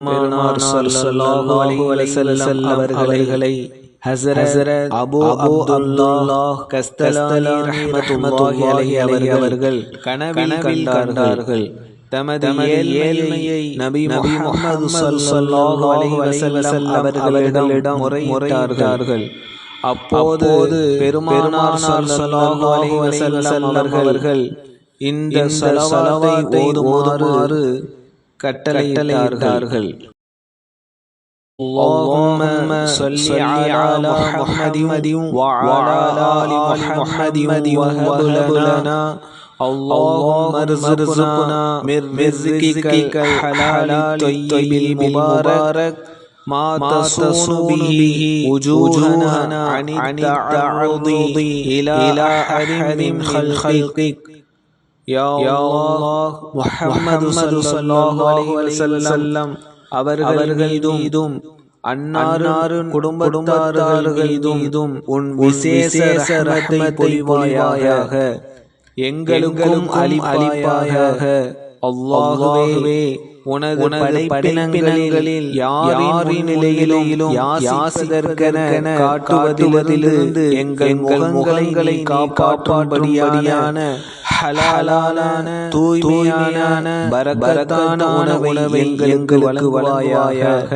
பெருமானார் ஸல்லல்லாஹு அலைஹி வஸல்லம் அவர்களை ஹஸரத் அபூ அப்துல்லாஹ் கஸ்தலானி ரஹ்மத்துல்லாஹி அலைஹி அவர்கள் கனவில் கண்டார்கள். தமது ஏழ்மையை நபி முஹம்மது ஸல்லல்லாஹு அலைஹி வஸல்லம் அவர்களிடம் முறையிட்டார்கள். அப்போது பெருமானார் ஸல்லல்லாஹு அலைஹி வஸல்லம் அவர்கள் இந்த ஸலவாத்தை ஓதுமாறு கட்டளையிட்டார்கள். اللهم صل على محمد وعلى آل محمد وهب لنا اللهم ارزقنا من رزقك الحلال الطيب المبارك ما تصون به وجوهنا عن التعرض إلى أحد من خلقك يا الله. முஹம்மது ஸல்லல்லாஹு அலைஹி வஸல்லம் அவர்கள் மீதும் அன்னாரின் குடும்பத்தார்கள் மீதும் உன் விசேஷ ரஹ்மத்தை பொழிவாயாக, எங்களுக்கும் அளிப்பாயாக. அல்லாஹ்வே, உனது படைப்பினங்களில் யாரின் நிலையிலும் யாசிதற்கென காட்டுவதிலிருந்து எங்கள் முகங்களை காப்பாற்றும்படியான ஹலாலான தூய்மையான பரக்கத்தான உணவை எங்களுக்கு வழங்குவாயாக.